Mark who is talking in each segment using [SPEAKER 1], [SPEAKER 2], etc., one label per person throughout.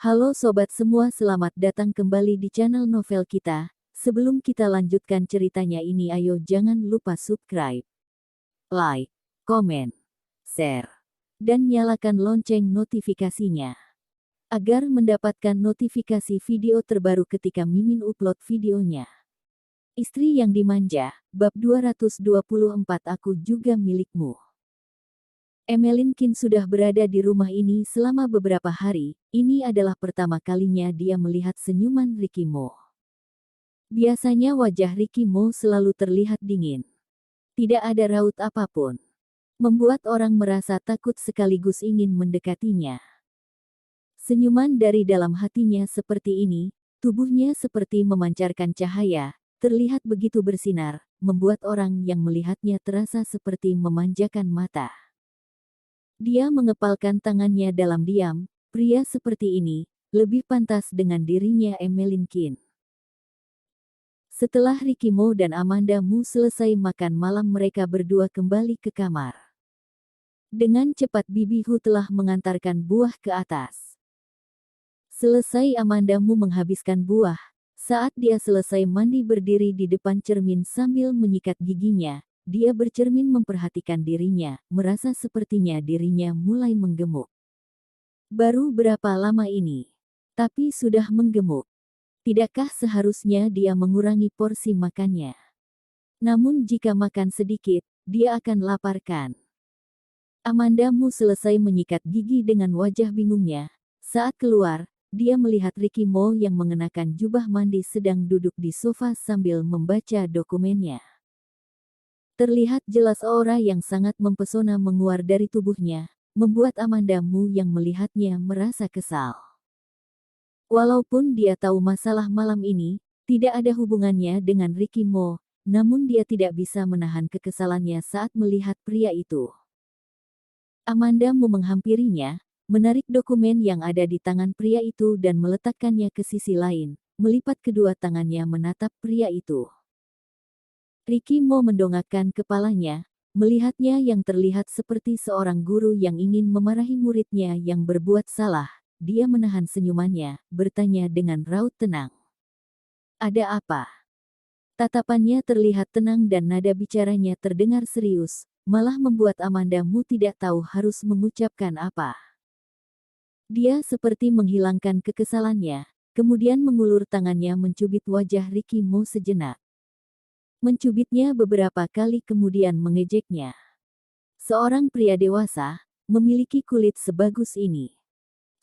[SPEAKER 1] Halo sobat semua, selamat datang kembali di channel novel kita. Sebelum kita lanjutkan ceritanya ini, ayo jangan lupa subscribe, like, komen, share, dan nyalakan lonceng notifikasinya agar mendapatkan notifikasi video terbaru ketika Mimin upload videonya. Istri yang dimanja, bab 224, aku juga milikmu. Emeline Kin sudah berada di rumah ini selama beberapa hari. Ini adalah pertama kalinya dia melihat senyuman Ricky Mo. Biasanya wajah Ricky Mo selalu terlihat dingin. Tidak ada raut apapun. Membuat orang merasa takut sekaligus ingin mendekatinya. Senyuman dari dalam hatinya seperti ini, tubuhnya seperti memancarkan cahaya, terlihat begitu bersinar, membuat orang yang melihatnya terasa seperti memanjakan mata. Dia mengepalkan tangannya dalam diam. Pria seperti ini lebih pantas dengan dirinya Emeline Kin. Setelah Ricky Mo dan Amanda Mu selesai makan malam, mereka berdua kembali ke kamar. Dengan cepat Bibi Hu telah mengantarkan buah ke atas. Selesai Amanda Mu menghabiskan buah. Saat dia selesai mandi, berdiri di depan cermin sambil menyikat giginya. Dia bercermin memperhatikan dirinya, merasa sepertinya dirinya mulai menggemuk. Baru berapa lama ini? Tapi sudah menggemuk. Tidakkah seharusnya dia mengurangi porsi makannya? Namun jika makan sedikit, dia akan laparkan. Amanda Mu selesai menyikat gigi dengan wajah bingungnya. Saat keluar, dia melihat Ricky Mo yang mengenakan jubah mandi sedang duduk di sofa sambil membaca dokumennya. Terlihat jelas aura yang sangat mempesona menguar dari tubuhnya, membuat Amanda Mu yang melihatnya merasa kesal. Walaupun dia tahu masalah malam ini tidak ada hubungannya dengan Ricky Mo, namun dia tidak bisa menahan kekesalannya saat melihat pria itu. Amanda Mu menghampirinya, menarik dokumen yang ada di tangan pria itu dan meletakkannya ke sisi lain, melipat kedua tangannya menatap pria itu. Ricky Mo mendongakkan kepalanya, melihatnya yang terlihat seperti seorang guru yang ingin memarahi muridnya yang berbuat salah. Dia menahan senyumannya, bertanya dengan raut tenang. Ada apa? Tatapannya terlihat tenang dan nada bicaranya terdengar serius, malah membuat Amanda Mu tidak tahu harus mengucapkan apa. Dia seperti menghilangkan kekesalannya, kemudian mengulur tangannya mencubit wajah Ricky Mo sejenak. Mencubitnya beberapa kali kemudian mengejeknya. Seorang pria dewasa, memiliki kulit sebagus ini.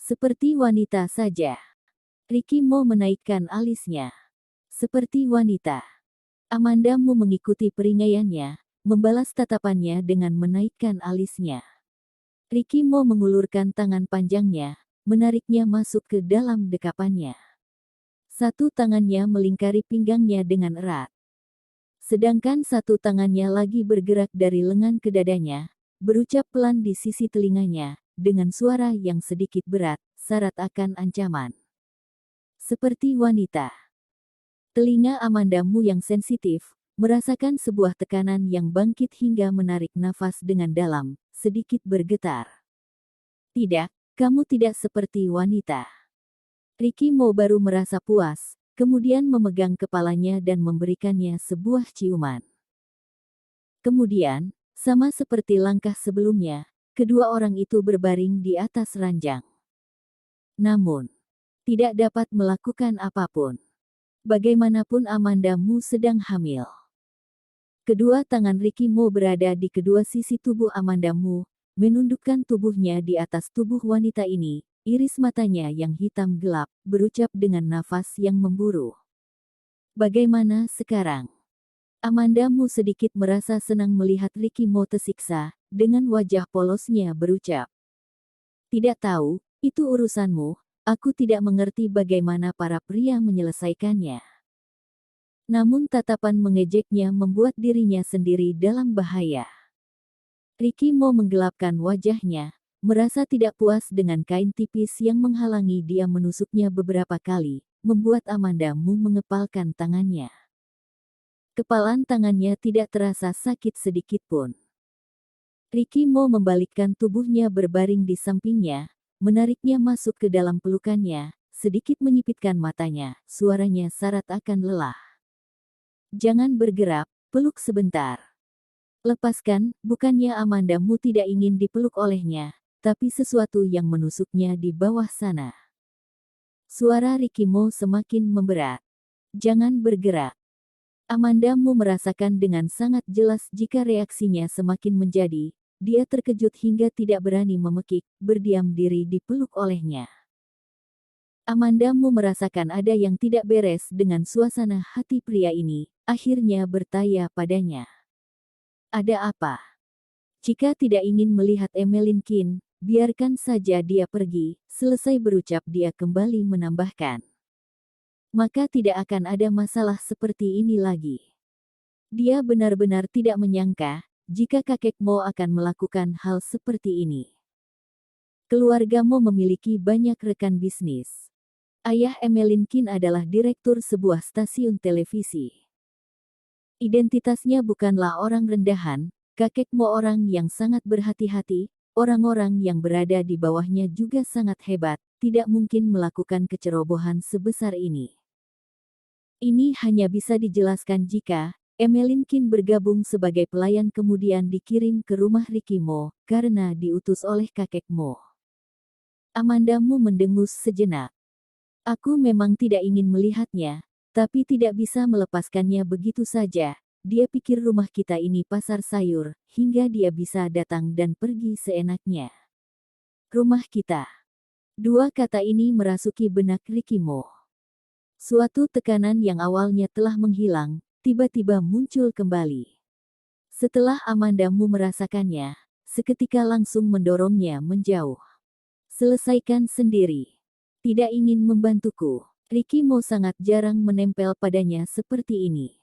[SPEAKER 1] Seperti wanita saja. Ricky Mo menaikkan alisnya. Seperti wanita. Amanda Mu mengikuti peringaiannya, membalas tatapannya dengan menaikkan alisnya. Ricky Mo mengulurkan tangan panjangnya, menariknya masuk ke dalam dekapannya. Satu tangannya melingkari pinggangnya dengan erat. Sedangkan satu tangannya lagi bergerak dari lengan ke dadanya, berucap pelan di sisi telinganya, dengan suara yang sedikit berat, syarat akan ancaman. Seperti wanita. Telinga Amanda Mu yang sensitif, merasakan sebuah tekanan yang bangkit hingga menarik nafas dengan dalam, sedikit bergetar. Tidak, kamu tidak seperti wanita. Ricky Mo baru merasa puas, kemudian memegang kepalanya dan memberikannya sebuah ciuman. Kemudian, sama seperti langkah sebelumnya, kedua orang itu berbaring di atas ranjang. Namun, tidak dapat melakukan apapun. Bagaimanapun Amanda Mu sedang hamil. Kedua tangan Ricky Mo berada di kedua sisi tubuh Amanda Mu, menundukkan tubuhnya di atas tubuh wanita ini. Iris matanya yang hitam gelap, berucap dengan nafas yang memburu. Bagaimana sekarang? Amanda Mu sedikit merasa senang melihat Ricky Mo tersiksa, dengan wajah polosnya berucap. Tidak tahu, itu urusanmu, aku tidak mengerti bagaimana para pria menyelesaikannya. Namun tatapan mengejeknya membuat dirinya sendiri dalam bahaya. Ricky Mo menggelapkan wajahnya, merasa tidak puas dengan kain tipis yang menghalangi dia menusuknya beberapa kali, membuat Amanda Mu mengepalkan tangannya. Kepalan tangannya tidak terasa sakit sedikit pun. Ricky Mo membalikkan tubuhnya berbaring di sampingnya, menariknya masuk ke dalam pelukannya, sedikit menyipitkan matanya, suaranya syarat akan lelah. Jangan bergerak, peluk sebentar. Lepaskan, bukannya Amandamu tidak ingin dipeluk olehnya, tapi sesuatu yang menusuknya di bawah sana. Suara Rikimo semakin memberat. Jangan bergerak. Amandamu merasakan dengan sangat jelas jika reaksinya semakin menjadi, dia terkejut hingga tidak berani memekik, berdiam diri dipeluk olehnya. Amandamu merasakan ada yang tidak beres dengan suasana hati pria ini, akhirnya bertanya padanya. Ada apa? Jika tidak ingin melihat Emeline Kin, biarkan saja dia pergi, selesai berucap dia kembali menambahkan. Maka tidak akan ada masalah seperti ini lagi. Dia benar-benar tidak menyangka, jika kakekmu akan melakukan hal seperti ini. Keluargamu memiliki banyak rekan bisnis. Ayah Emeline Kin adalah direktur sebuah stasiun televisi. Identitasnya bukanlah orang rendahan, kakekmu orang yang sangat berhati-hati, orang-orang yang berada di bawahnya juga sangat hebat, tidak mungkin melakukan kecerobohan sebesar ini. Ini hanya bisa dijelaskan jika Emeline Kin bergabung sebagai pelayan kemudian dikirim ke rumah Rikimo karena diutus oleh kakekmu. Amandamu mendengus sejenak. Aku memang tidak ingin melihatnya, tapi tidak bisa melepaskannya begitu saja. Dia pikir rumah kita ini pasar sayur, hingga dia bisa datang dan pergi seenaknya. Rumah kita. Dua kata ini merasuki benak Rikimo. Suatu tekanan yang awalnya telah menghilang, tiba-tiba muncul kembali. Setelah Amandamu merasakannya, seketika langsung mendorongnya menjauh. Selesaikan sendiri. Tidak ingin membantuku. Rikimo sangat jarang menempel padanya seperti ini.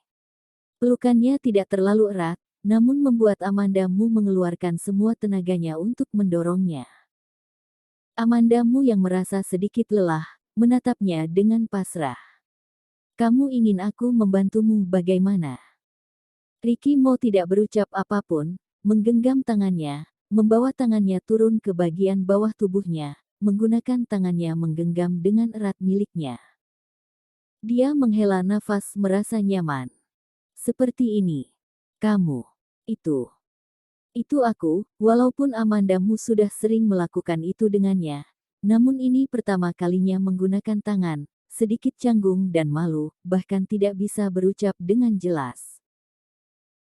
[SPEAKER 1] Pelukannya tidak terlalu erat, namun membuat Amandamu mengeluarkan semua tenaganya untuk mendorongnya. Amandamu yang merasa sedikit lelah, menatapnya dengan pasrah. Kamu ingin aku membantumu bagaimana? Rikimo tidak berucap apapun, menggenggam tangannya, membawa tangannya turun ke bagian bawah tubuhnya, menggunakan tangannya menggenggam dengan erat miliknya. Dia menghela nafas merasa nyaman. Seperti ini. Kamu. Itu aku, walaupun Amandamu sudah sering melakukan itu dengannya. Namun ini pertama kalinya menggunakan tangan, sedikit canggung dan malu, bahkan tidak bisa berucap dengan jelas.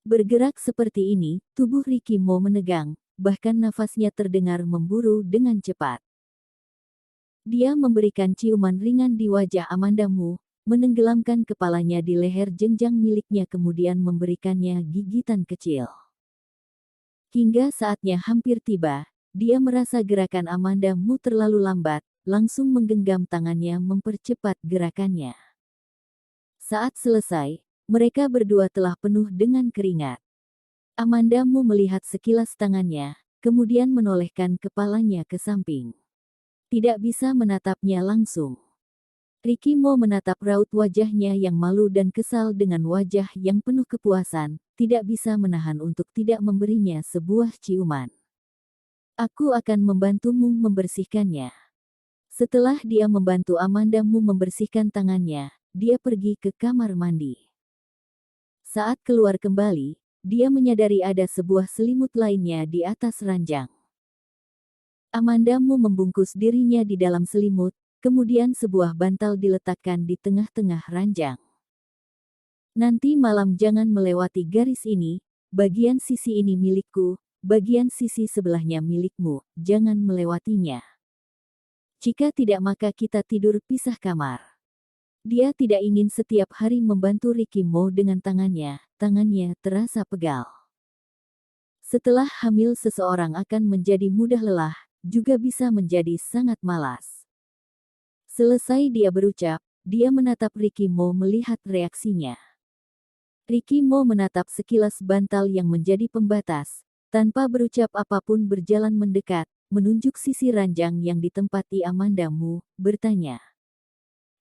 [SPEAKER 1] Bergerak seperti ini, tubuh Rikimo menegang, bahkan nafasnya terdengar memburu dengan cepat. Dia memberikan ciuman ringan di wajah Amandamu, menenggelamkan kepalanya di leher jenjang miliknya kemudian memberikannya gigitan kecil. Hingga saatnya hampir tiba, dia merasa gerakan Amandamu terlalu lambat, langsung menggenggam tangannya mempercepat gerakannya. Saat selesai, mereka berdua telah penuh dengan keringat. Amandamu melihat sekilas tangannya, kemudian menolehkan kepalanya ke samping. Tidak bisa menatapnya langsung. Rikimo menatap raut wajahnya yang malu dan kesal dengan wajah yang penuh kepuasan, tidak bisa menahan untuk tidak memberinya sebuah ciuman. Aku akan membantumu membersihkannya. Setelah dia membantu Amandamu membersihkan tangannya, dia pergi ke kamar mandi. Saat keluar kembali, dia menyadari ada sebuah selimut lainnya di atas ranjang. Amandamu membungkus dirinya di dalam selimut, kemudian sebuah bantal diletakkan di tengah-tengah ranjang. Nanti malam jangan melewati garis ini, bagian sisi ini milikku, bagian sisi sebelahnya milikmu, jangan melewatinya. Jika tidak maka kita tidur pisah kamar. Dia tidak ingin setiap hari membantu Rikimo dengan tangannya terasa pegal. Setelah hamil seseorang akan menjadi mudah lelah, juga bisa menjadi sangat malas. Selesai dia berucap, dia menatap Rikimo melihat reaksinya. Rikimo menatap sekilas bantal yang menjadi pembatas, tanpa berucap apapun berjalan mendekat, menunjuk sisi ranjang yang ditempati Amandamu, bertanya.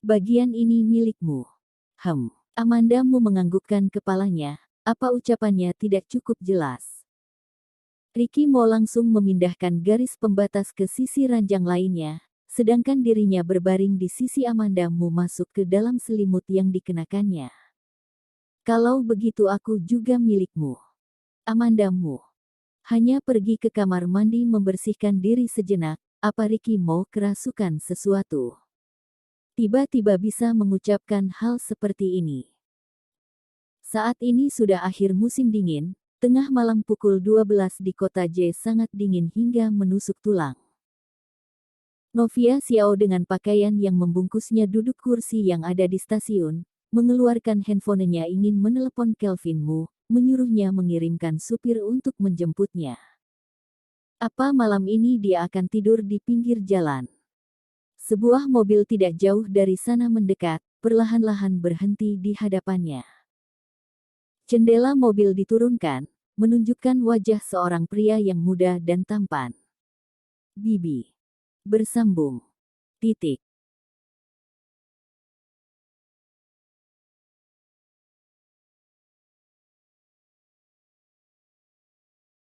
[SPEAKER 1] Bagian ini milikmu. Amandamu menganggukkan kepalanya, apa ucapannya tidak cukup jelas. Ricky Mo langsung memindahkan garis pembatas ke sisi ranjang lainnya, sedangkan dirinya berbaring di sisi Amanda Mu masuk ke dalam selimut yang dikenakannya. Kalau begitu aku juga milikmu. Amanda Mu hanya pergi ke kamar mandi membersihkan diri sejenak. Apa Ricky Mo kerasukan sesuatu? Tiba-tiba bisa mengucapkan hal seperti ini. Saat ini sudah akhir musim dingin, tengah malam pukul 12 di kota J sangat dingin hingga menusuk tulang. Novia Xiao dengan pakaian yang membungkusnya duduk kursi yang ada di stasiun, mengeluarkan handphonenya ingin menelepon Kelvin Mu, menyuruhnya mengirimkan supir untuk menjemputnya. Apa malam ini dia akan tidur di pinggir jalan? Sebuah mobil tidak jauh dari sana mendekat, perlahan-lahan berhenti di hadapannya. Jendela mobil diturunkan, menunjukkan wajah seorang pria yang muda dan tampan. Bibi. Bersambung. Titik.